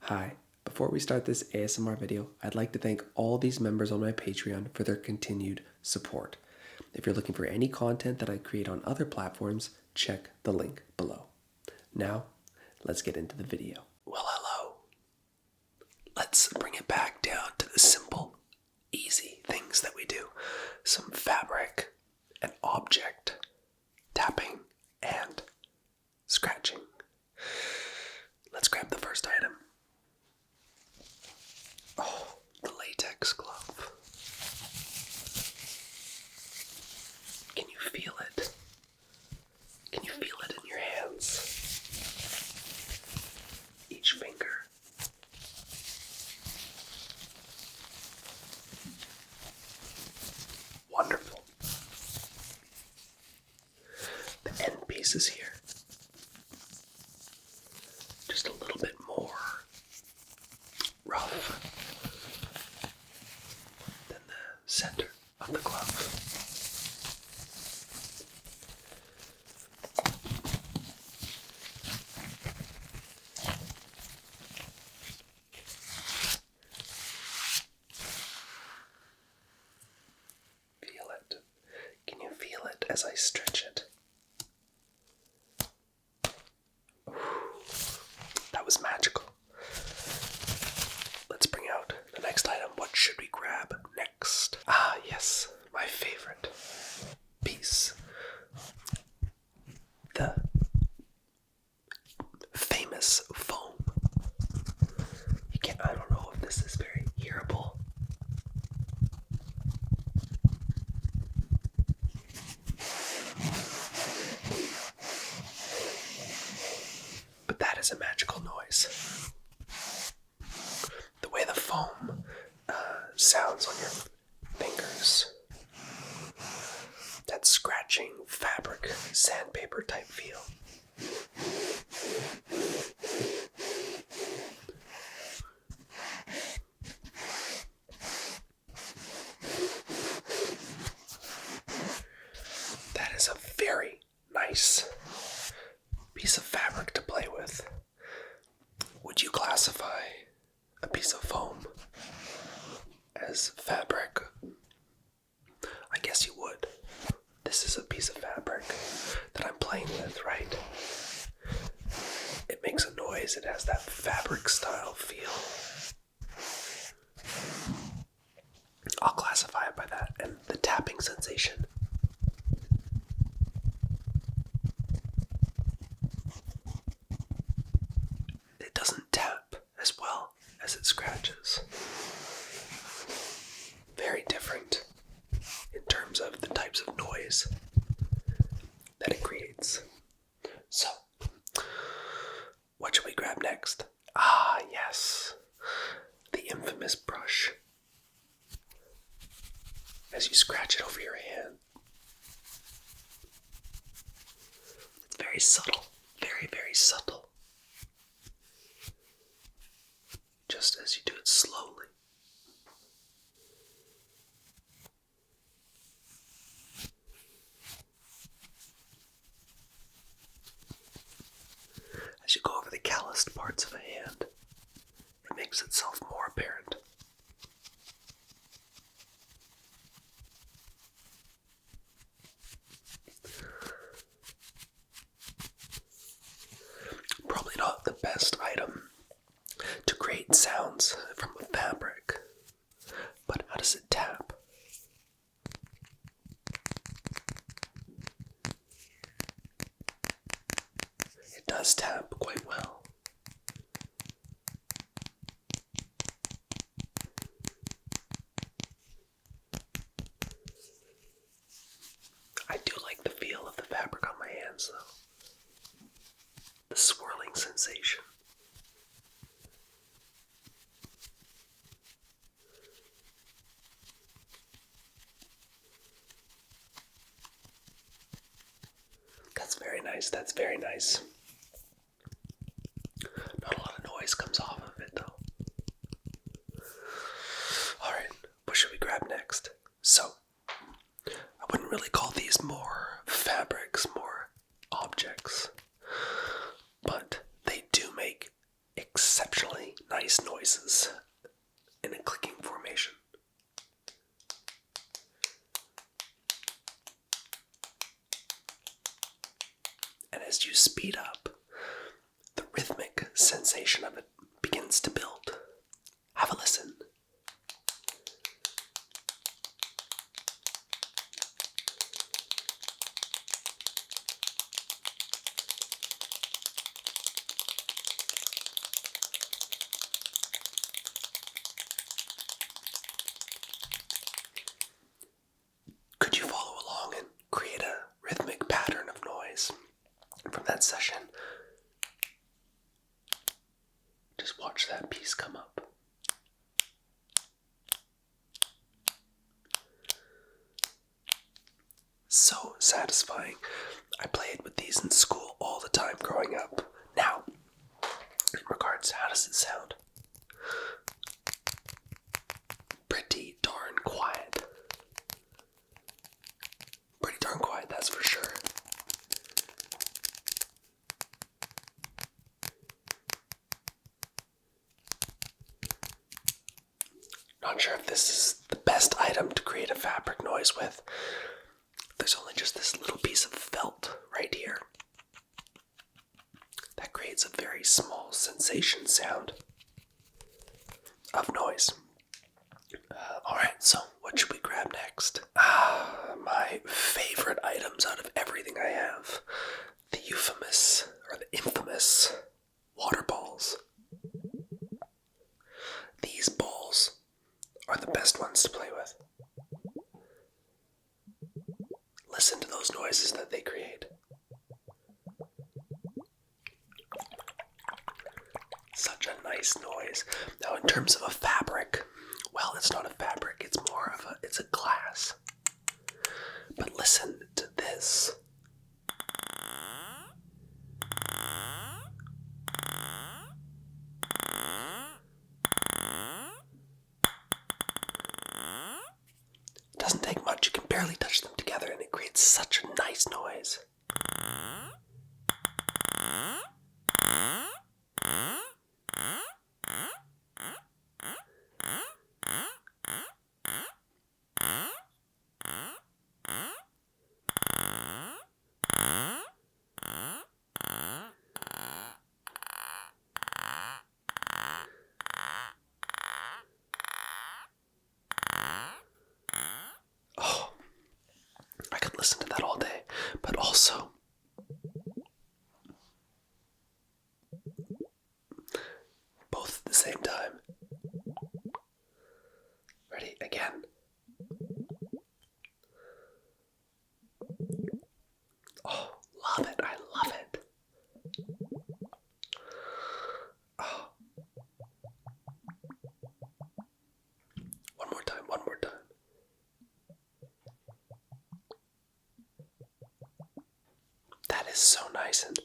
Hi, before we start this ASMR video, I'd like to thank all these members on my Patreon for their continued support. If you're looking for any content that I create on other platforms, check the link below. Now, let's get into the video. Well, hello. Let's bring it back down to the simple, easy things that we do. Some fabric, an object, tapping, and scratching. Let's grab the first item. Oh, the latex glove. Can you feel it? Can you feel it in your hands? Each finger. Wonderful. The end pieces here. Just a little bit more rough than the center of the glove. Feel it. Can you feel it as I stretch it? That was magical. Let's bring out the next item. What should we grab next? Ah, yes, my favorite piece. The famous foam. I don't know if this is very hearable. But that is a magical noise. The way the foam sounds on your fingers. That scratching fabric, sandpaper type feel. That is a very nice piece of fabric to play with. Would you classify a piece of foam as fabric? I guess you would. This is a piece of fabric that I'm playing with, right? It makes a noise. It has that fabric style feel. I'll classify it by that. And the tapping sensation. It doesn't tap as well as it scratches. Very different in terms of the types of noise that it creates. So, what should we grab next? Ah, yes, the infamous brush. As you scratch it over your hand, it's very subtle, very, very subtle. Just as you do it slowly. As you go over the calloused parts of a hand, it makes itself more apparent. Probably not the best item to create sounds from a fabric, but how does it tap? It does tap quite well. I do like the feel of the fabric on my hands, though. The swirling sensation. That's very nice. That's very nice. Not a lot of noise comes off of it, though. Alright, what should we grab next? So, I wouldn't really call these more fabrics, more objects, but they do make exceptionally nice nice noises in a clicking formation. And as you speed up, the rhythmic sensation of it begins to build. Have a listen. Could you follow along and create a rhythmic pattern of noise from that session? Just watch that piece come up. So satisfying. I played with these in school all the time growing up. Now, in regards to how does it sound? Pretty darn quiet. Pretty darn quiet, that's for sure. Not sure if this is the best item to create a fabric noise with. There's only just this little piece of felt right here that creates a very small sensation sound of noise. Alright, so what should we grab next? My favorite items out of everything I have. The infamous water balls. These balls are the best ones to play with. Listen to those noises that they create. Such a nice noise. Now in terms of a fabric, well, it's not a fabric, it's a glass. But listen to this. It doesn't take much, you can barely touch them together and it creates such a nice noise. Oh, I could listen to that all day, but also both at the same time. Ready? Again. Oh, love it. I love it. Oh. One more time. That is so nice. And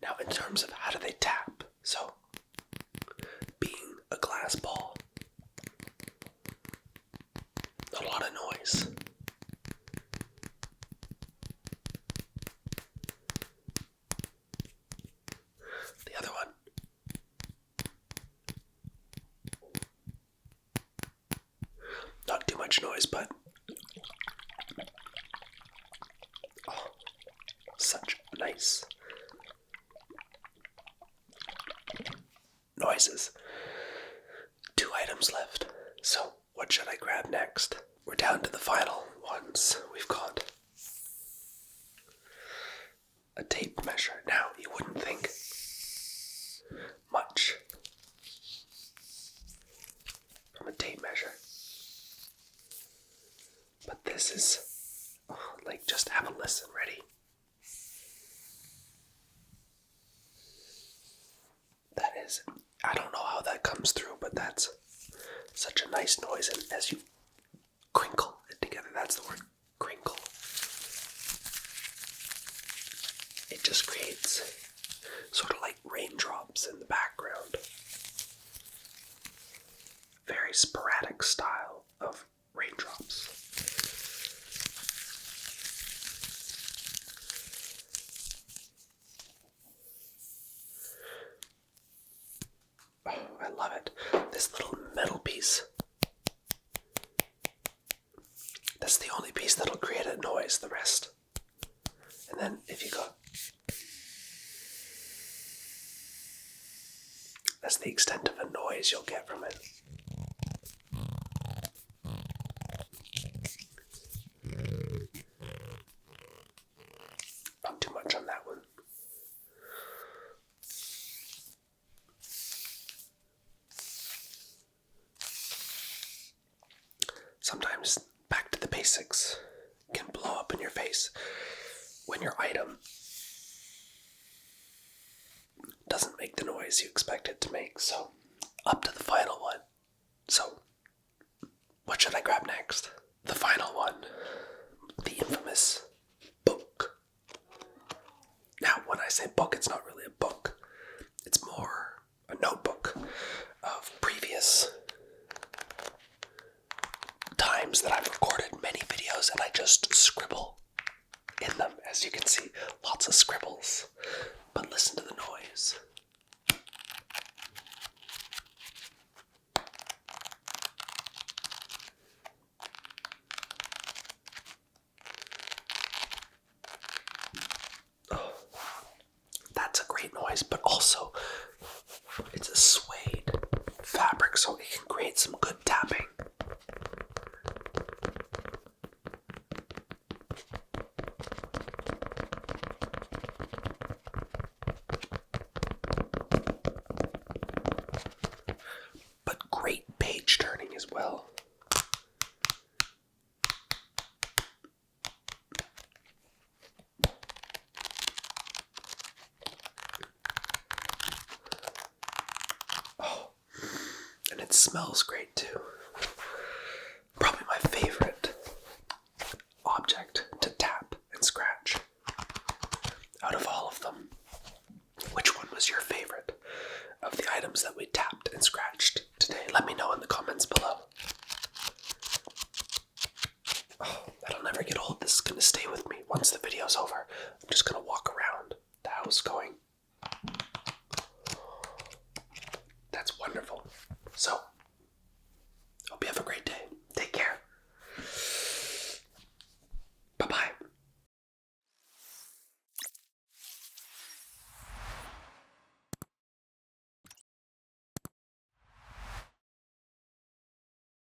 now in terms of how do they tap? So, being a glass ball, not a lot of noise. The other one. Not too much noise, but oh, such nice noises. 2 items left. So what should I grab next? We're down to the final ones. We've got a tape measure. Now, you wouldn't think much from a tape measure, but this is, just have a listen. Ready? That is, I don't know how that comes through, but that's such a nice noise, and as you crinkle it together, that's the word, crinkle, it just creates sort of like raindrops in the background. Very sporadic style of raindrops. Oh, I love it. This little metal piece. That's the only piece that'll create a noise, the rest. And then if you go... That's the extent of a noise you'll get from it. Not too much on that one. Sometimes back to the basics can blow up in your face when your item doesn't make the noise you expect it to make. So, up to the final one. So, what should I grab next? The final one. The infamous book. Now, when I say book, it's not really a book. It's more a notebook of previous times that I've recorded many videos and I just scribble in them. As you can see, lots of scribbles. But listen to the noise. Oh, that's a great noise, but also it's a suede fabric, so it can create some good tapping. But great page turning as well. Oh, and it smells great too. Probably my favorite object to tap and scratch out of all of them. Which one was your favorite of the items that we tapped and scratched today? Let me know in the comments below. Oh, that'll never get old. This is going to stay with me. Once the video's over, I'm just going to walk around the house going,